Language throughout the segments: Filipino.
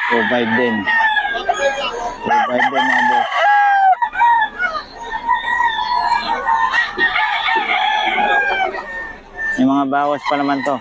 2.5 din. 2.5 din mga boss. Yung mga bawas pa naman to.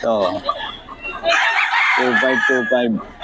So, 2.5.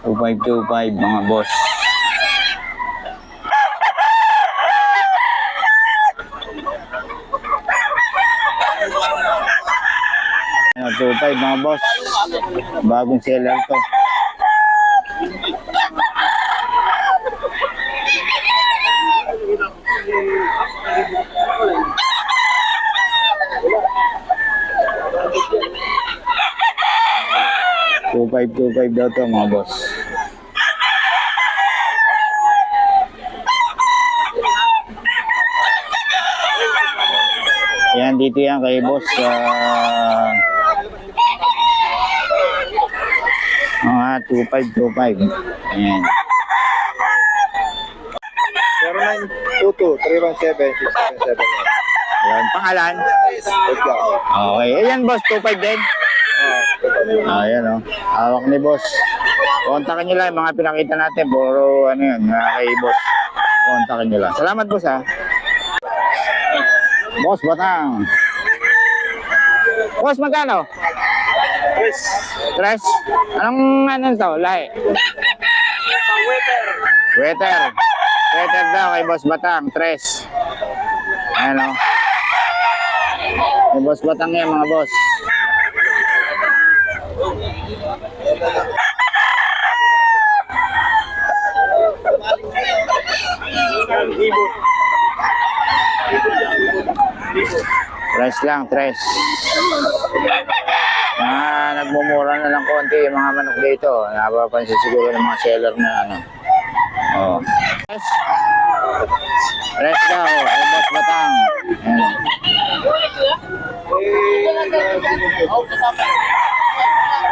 2.5 mga boss. Ano, 2.5 mga boss. Bagong seller to. Two five daw to mga boss. Yan, dito yan kay boss. Mga 2.5. Ayan. 0922-317-677. Ayan, pangalan? Okay, ayan boss, 2.5 din. Ayan o, hawak ni boss. Kontakin nyo lang yung mga pinakita natin. Puro ano yun, kay boss. Kontakin nyo lang. Salamat boss ha. Boss Batang. Boss, magkano? Tres. Anong ano to? Lahi? Wetter. Wetter daw kay Boss Batang. Tres. Ayan o. Kay Boss Batang yan mga boss. Tres lang, tres. Nagmumura na lang konti yung mga manok dito. Napapansin siguro ng mga seller na ano. Oh. Tres. Tres daw, ay Boss Batang. Ayan.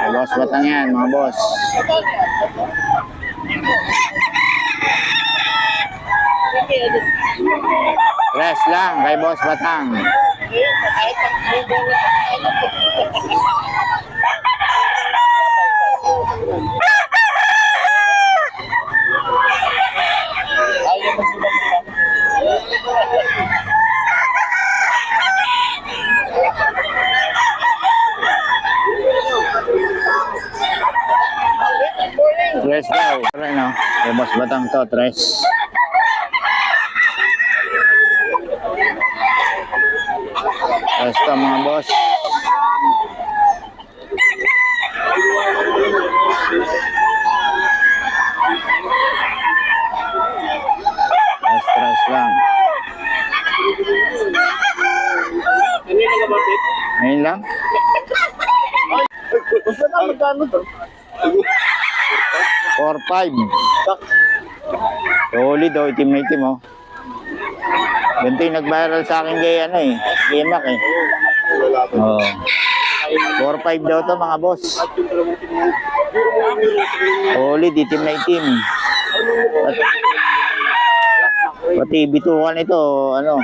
Ay Boss Batang yan, mga boss. Tres lang kay Boss Batang. Tres daw. Ano? Kay Boss Batang to, tres. Basta mga boss. Stress lang. Ngayon lang? 4.5. Solid o, itim na itim o. Ganito yung nag-viral sa akin kay ano eh. Kay Mac eh. Oh. 4.5 daw to mga boss. Solid, itim na itim. Pati bitukan ito, ano.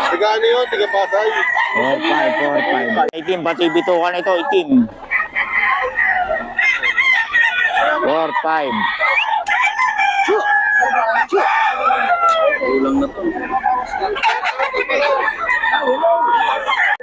Tiga ano yun? Tiga Pasay. 4.5. Itim, pati bitukan ito, itim. 4.5. Ulang na to.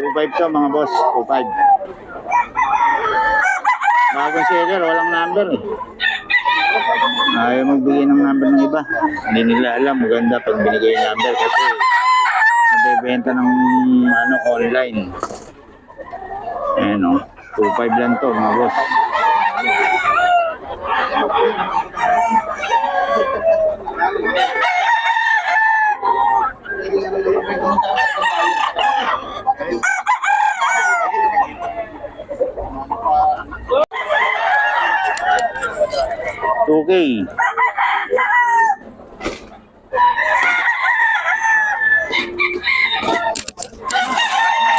2.5 to mga boss, 2.5. Bagong seller, walang number eh. Ayaw magbigay ng number ng iba. Hindi nila alam, maganda pag binigay yung number kasi nabebenta ng ano, online. Ayan o, 2.5 lang to mga boss. 2K.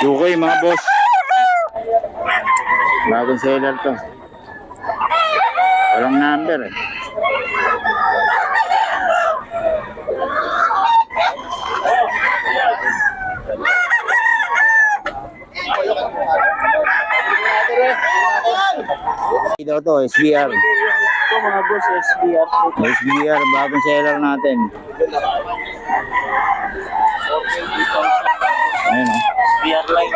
Okay mga boss. Bagong seller to. Walang number eh. Ito to, SBR. Ito mga boss, SBR. SBR, bagong seller natin. Ayun o. SBR line.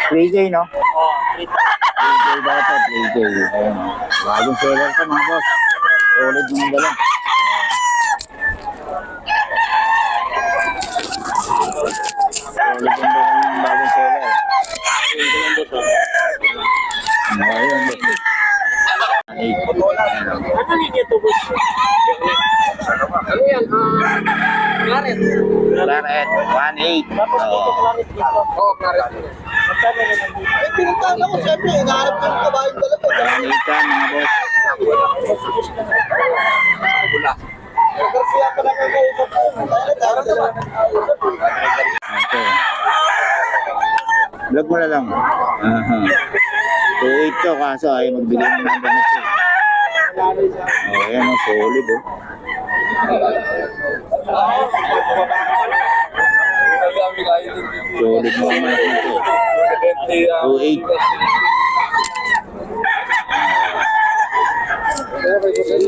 3K no? Oh, 3 3K daw to, 3K. Ayun o. Bagong seller to mga boss. Solid mga dala. Solid yung dala ng bagong seller. Ayun boss. Ano linya to boss? Ano yan? Claret. Claret, 1.8. Tapos dito claret dito. Oo, claret. Magkano na lang dito? Eh, pinuntahan ako, siyempre. Hinahanap ko yung kabayung dalawa. 1.8 ka mga boss. Garcia pa lang ang kausap ko. Okay. Vlog mo na lang. 2.8 to kaso ay magbili ng number na ito. Oh, yan o, solid oh. Solid mo naman ako ito. 2.8.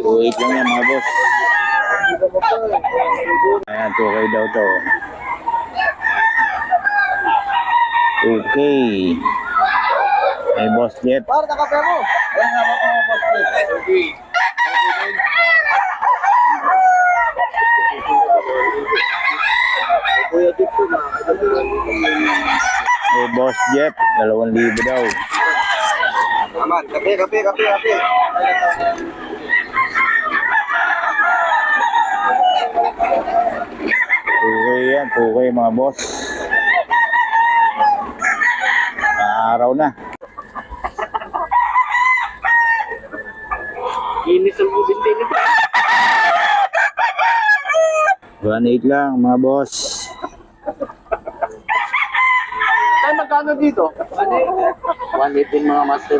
2.8 lang yan mga boss. Ayan, 2K daw to. 2K. May boss jet. Par, nakape mo. Ayan, hawak ko mga post. Okay. Kuya dito na. May boss jet. 2,000 daw. Aman, kape. 2K yan. 2K mga boss. Araw na. Inis ang bubin din ito. 1.8 lang mga boss. Ay, magkano dito? 1.8 din mga master.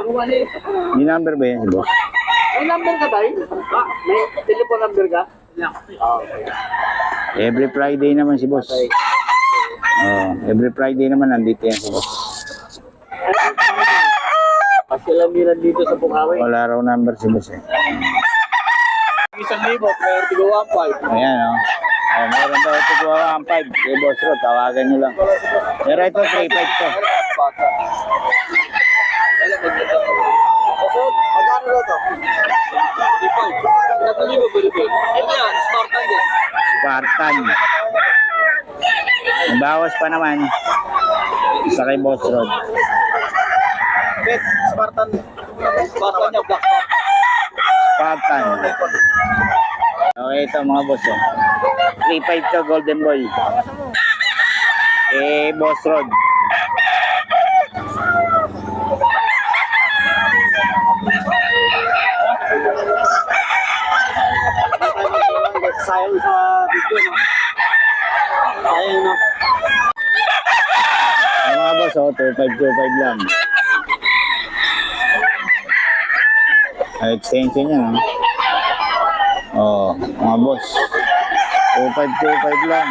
Pero 1.8. May number ba yan si boss? May number ka tayo? May telephone number ka? Every Friday naman si boss. Oh, every Friday naman nandito yan si boss. Pasilamiran dito sa Bukawi. Wala raw number si boss eh. 1,000, pero tigawa 5. Ayan oh. Oh, meron daw ito 1.5 kay boss Ro, tawagan nyo lang. Pero ito 3.5 to. Magkano na to? 3.5. Natuloy mo ba rin? Ito yan, Spartan din. Spartan. Bawas pa naman sa kay boss Rod. Bet, Spartan. Spartan niya, black Spartan. Okay, ito mga boss oh. 3.5 to Golden Boy. Eh, boss Rod. Sayang sa video, no? Sayang, no? Ay mga boss oh, 2.5 lang. Ay, extension yan oh. Oh, mga boss. 2.5 lang.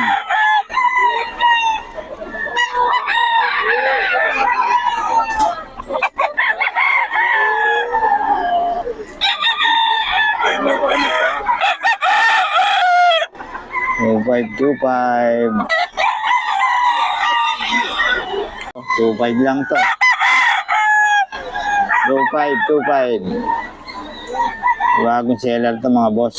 Oh, 525. 2.5 lang to. 2.5. Bagong seller to mga boss.